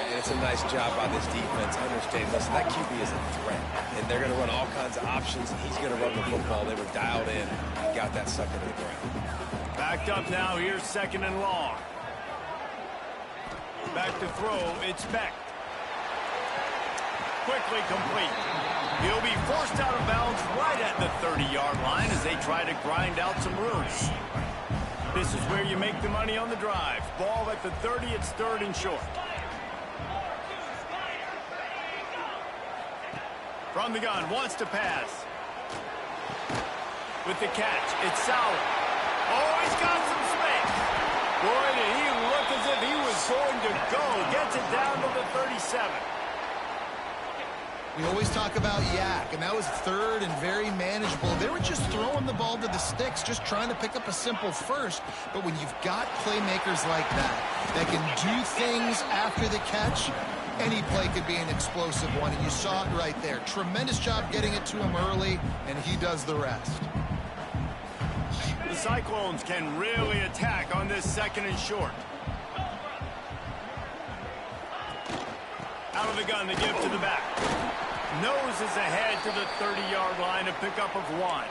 and it's a nice job by this defense. Understand, listen, that QB is a threat, and they're going to run all kinds of options. He's going to run the football. They were dialed in. He got that sucker to the ground. Backed up now. Here's 2nd and long. Back to throw. It's Beck. Quickly complete. He'll be forced out of bounds right at the 30-yard line as they try to grind out some room. This is where you make the money on the drive. Ball at the 30. It's 3rd and short. From the gun, wants to pass. With the catch, it's Sauer. Oh, he's got some space. Boy, did he look as if he was going to go. Gets it down. 37. We always talk about Yak, and that was third and very manageable. They were just throwing the ball to the sticks, just trying to pick up a simple first. But when you've got playmakers like that can do things after the catch, any play could be an explosive one, and you saw it right there. Tremendous job getting it to him early, and he does the rest. The Cyclones can really attack on this 2nd and short. Out of the gun, they give to the back. Noses ahead to the 30-yard line, a pickup of 1.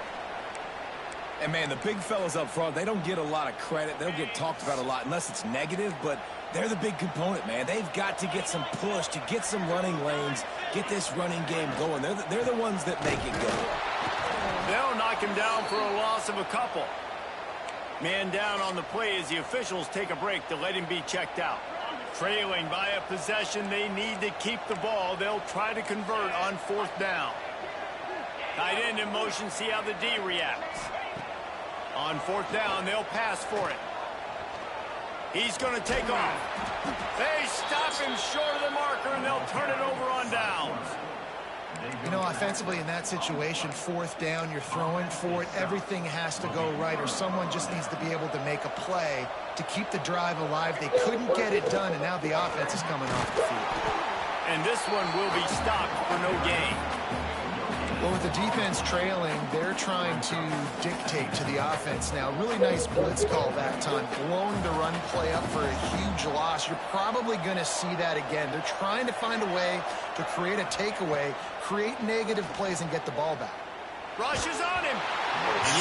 And, man, the big fellas up front, they don't get a lot of credit. They'll get talked about a lot unless it's negative, but they're the big component, man. They've got to get some push, to get some running lanes, get this running game going. They're the ones that make it go. They'll knock him down for a loss of a couple. Man down on the play as the officials take a break to let him be checked out. Trailing by a possession, they need to keep the ball. They'll try to convert on 4th down. Tight end in motion, see how the D reacts. On 4th down, they'll pass for it. He's going to take off. They stop him short of the marker, and they'll turn it over on downs. You know, offensively in that situation, 4th down, you're throwing for it. Everything has to go right, or someone just needs to be able to make a play to keep the drive alive. They couldn't get it done, and now the offense is coming off the field. And this one will be stopped for no gain. Well, with the defense trailing, they're trying to dictate to the offense now. Really nice blitz call that time, blowing the run play up for a huge loss. You're probably going to see that again. They're trying to find a way to create a takeaway, create negative plays, and get the ball back. Rushes on him.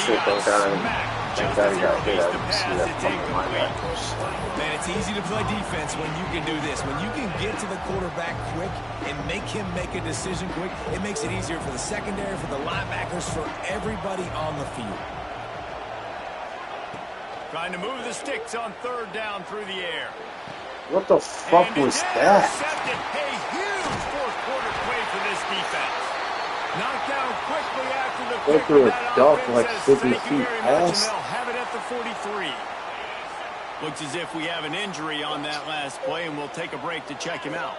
Shit, thank God he got hit. I didn't see that fucking linebacker. Man, it's easy to play defense when you can do this. When you can get to the quarterback quick and make him make a decision quick, it makes it easier for the secondary, for the linebackers, for everybody on the field. Trying to move the sticks on 3rd down through the air. What the fuck was that? Intercepted. A huge 4th quarter play for this defense. Knocked down quickly after the Go pick. through a That dunk offense like says 50 thank you feet very much, and past. they'll have it at the 43. Looks as if we have an injury on that last play, and we'll take a break to check him out.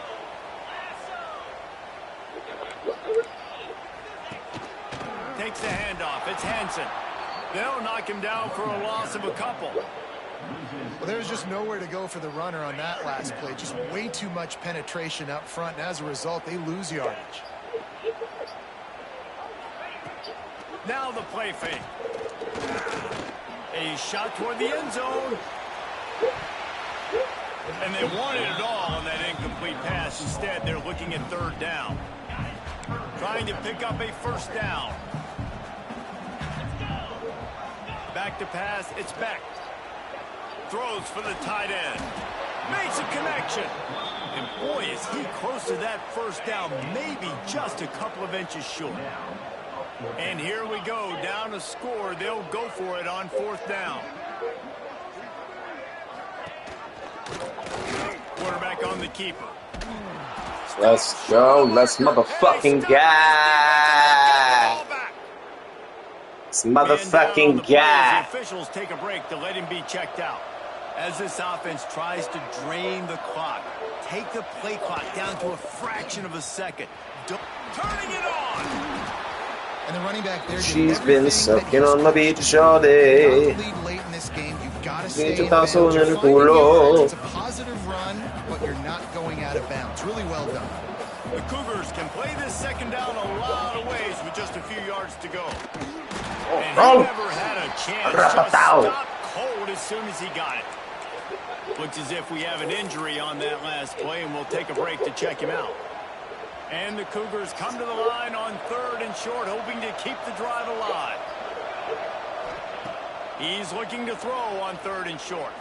Takes the handoff. It's Hansen. They'll knock him down for a loss of a couple. Well, there's just nowhere to go for the runner on that last play. Just way too much penetration up front, and as a result, they lose yardage. Now the play fake. A shot toward the end zone. And they wanted it all on that incomplete pass. Instead, they're looking at 3rd down. Trying to pick up a 1st down. Back to pass. It's Beck. Throws for the tight end. Makes a connection. And boy, is he close to that 1st down. Maybe just a couple of inches short. And here we go, down a score. They'll go for it on 4th down. Quarterback on the keeper. Let's go. Let's motherfucking go. Let's motherfucking go. The officials take a break to let him be checked out. As this offense tries to drain the clock, take the play clock down to a fraction of a second. Turning it on. And the running back there. She's been sucking on the beach all day. Lead late in this game. You've got to stay in bounds. bounds. You're finding yards. It's a positive run, but you're not going out of bounds. Really well done. The Cougars can play this 2nd down a lot of ways with just a few yards to go. And he never had a chance. Just stopped cold as soon as he got it. Looks as if we have an injury on that last play, and we'll take a break to check him out. And the Cougars come to the line on 3rd and short, hoping to keep the drive alive. He's looking to throw on 3rd and short.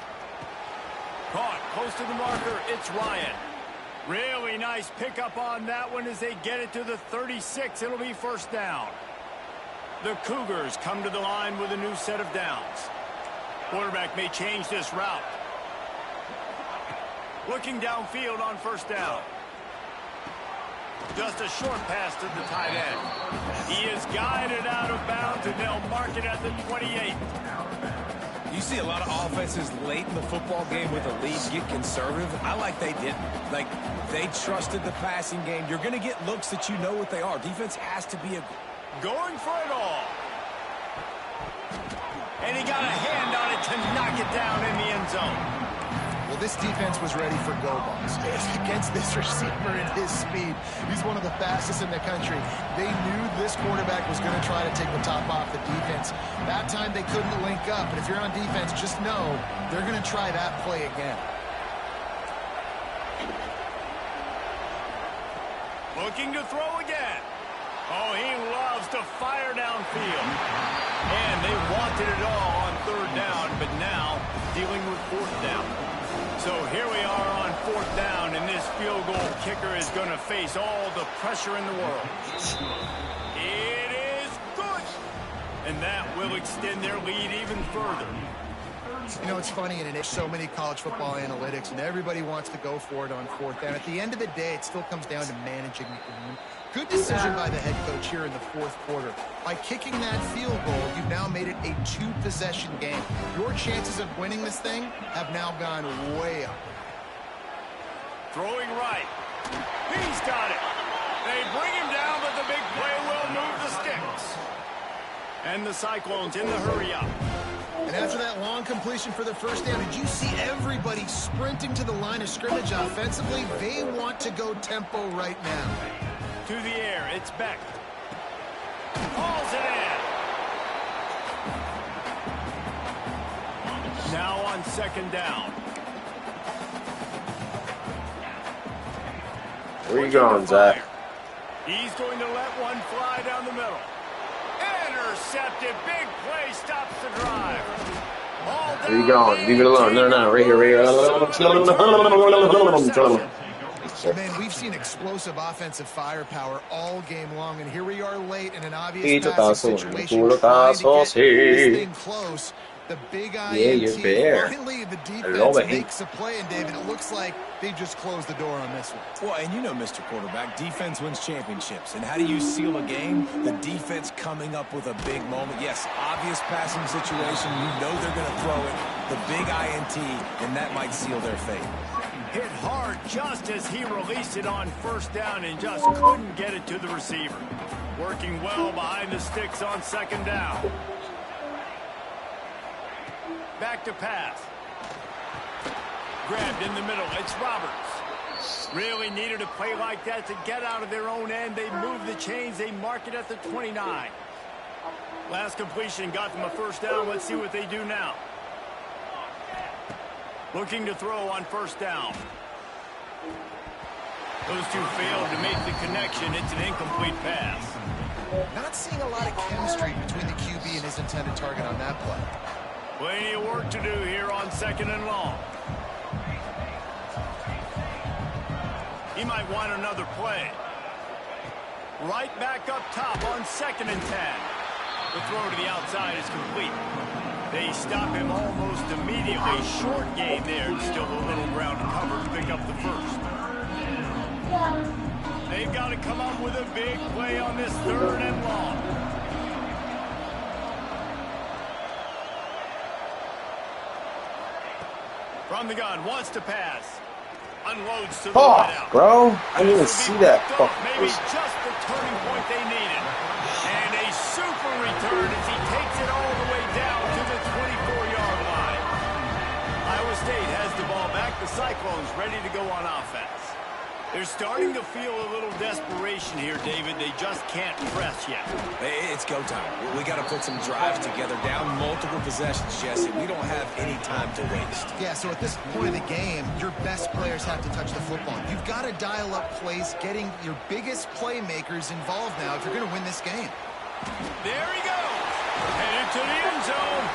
Caught close to the marker. It's Ryan. Really nice pickup on that one as they get it to the 36. It'll be 1st down. The Cougars come to the line with a new set of downs. Quarterback may change this route. Looking downfield on 1st down. Just a short pass to the tight end. He is guided out of bounds, and they'll mark it at the 28. You see a lot of offenses late in the football game with a lead get conservative. I like they didn't. Like, they trusted the passing game. You're going to get looks that you know what they are. Defense has to be going for it all. And he got a hand on it to knock it down in the end zone. Well, this defense was ready for go balls. Against this receiver and his speed, he's one of the fastest in the country. They knew this quarterback was going to try to take the top off the defense. That time they couldn't link up, but if you're on defense, just know they're going to try that play again. Looking to throw again. Oh, he loves to fire downfield. And they wanted it all on third down, but now dealing with fourth down. So here we are on fourth down, and this field goal kicker is going to face all the pressure in the world. It is good. And that will extend their lead even further. You know, it's funny, and there's so many college football analytics, and everybody wants to go for it on fourth down. At the end of the day, it still comes down to managing the game. Good decision by the head coach here in the fourth quarter. By kicking that field goal, you've now made it a two-possession game. Your chances of winning this thing have now gone way up. Throwing right. He's got it. They bring him down, but the big play will move the sticks. And the Cyclones in the hurry-up. And after that long completion for the first down, did you see everybody sprinting to the line of scrimmage offensively? They want to go tempo right now. To the air, it's Beck. Hauls it in. Now on second down. Where you going, Zach? He's going to let one fly down the middle. Intercepted. Big play stops the drive. Where you going? Leave it alone. No, right here, Man, we've seen explosive offensive firepower all game long, and here we are late in an obvious passing situation. Trying to get this thing close. The big INT. Finally, the defense makes a play, and David, it looks like they just closed the door on this one. Well, and you know, Mr. Quarterback, defense wins championships. And how do you seal a game? The defense coming up with a big moment. Yes, obvious passing situation. You know they're going to throw it. The big INT, and that might seal their fate. Hit hard just as he released it on first down and just couldn't get it to the receiver. Working well behind the sticks on second down. Back to pass. Grabbed in the middle. It's Roberts. Really needed a play like that to get out of their own end. They move the chains. They mark it at the 29. Last completion got them a first down. Let's see what they do now. Looking to throw on first down. Those two failed to make the connection. It's an incomplete pass. Not seeing a lot of chemistry between the QB and his intended target on that play. Plenty of work to do here on second and long. He might want another play. Right back up top on second and 10. The throw to the outside is complete. They stop him almost immediately. Short gain there. Still a little ground to cover to pick up the first. They've got to come up with a big play on this third and long. From the gun, wants to pass. Unloads to the wideout. Bro, I didn't even see that. Maybe just the turning point they needed. And a super return as he takes it all the way down to the 24-yard line. Iowa State has the ball back. The Cyclones ready to go on offense. They're starting to feel a little desperation here, David. They just can't press yet. It's go time. We got to put some drives together. Down multiple possessions, Jesse. We don't have any time to waste. Yeah, so at this point of the game, your best players have to touch the football. You've got to dial up plays, getting your biggest playmakers involved now if you're going to win this game. There he goes. Headed to the end zone.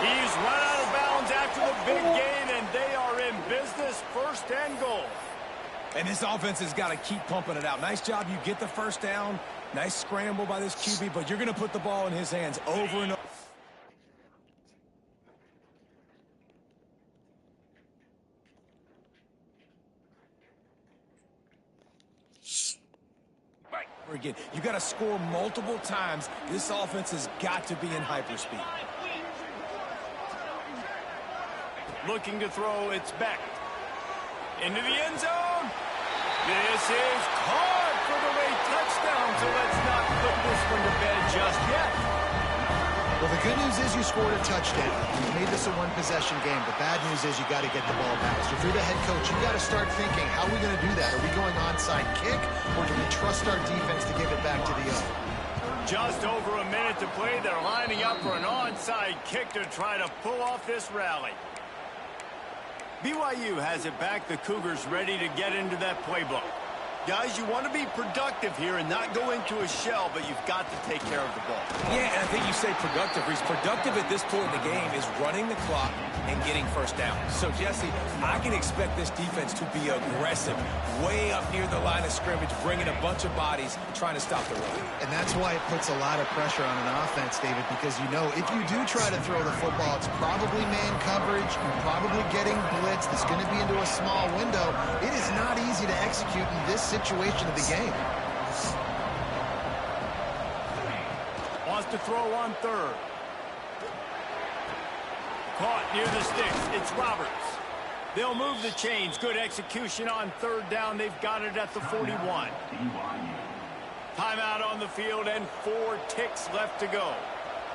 He's run out of bounds after the big gain, and they are in business, first and goal. And this offense has got to keep pumping it out. Nice job. You get the first down. Nice scramble by this QB, but you're going to put the ball in his hands over and over. Again, you got to score multiple times. This offense has got to be in hyperspeed. Looking to throw, it's Beck. Into the end zone. This is caught for the late touchdown, so let's not put this one to bed just yet. Well, the good news is you scored a touchdown. You made this a one-possession game. The bad news is you got to get the ball back. So if you're the head coach, you got to start thinking, how are we going to do that? Are we going onside kick, or do we trust our defense to give it back to the O? Just over a minute to play. They're lining up for an onside kick to try to pull off this rally. BYU has it back. The Cougars ready to get into that playbook. Guys, you want to be productive here and not go into a shell, but you've got to take care of the ball. Yeah, and I think you say productive, Reese. Productive at this point in the game is running the clock and getting first down. So, Jesse, I can expect this defense to be aggressive, way up near the line of scrimmage, bringing a bunch of bodies, trying to stop the run. And that's why it puts a lot of pressure on an offense, David, because you know if you do try to throw the football, it's probably man coverage, you're probably getting blitzed, it's going to be into a small window. It is not easy to execute in this situation of the game. Wants to throw on third. Caught near the sticks. It's Roberts. They'll move the chains. Good execution on third down. They've got it at the 41. Timeout on the field and 4 ticks left to go.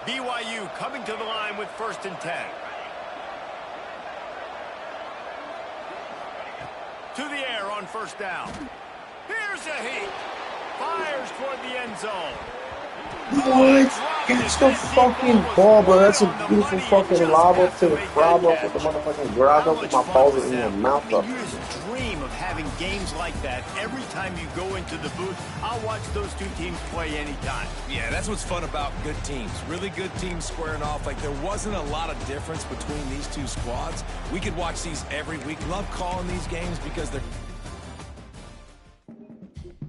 BYU coming to the line with 1st and 10. To the air on 1st down. Here's a heat. Fires toward the end zone. What? Catch the fucking ball, bro. That's a beautiful fucking lob up to the grab up with the motherfucking grab up with my balls in your mouth up. You just dream of having games like that every time you go into the booth. I'll watch those two teams play anytime. Yeah, that's what's fun about good teams. Really good teams squaring off. Like, there wasn't a lot of difference between these two squads. We could watch these every week. Love calling these games because they're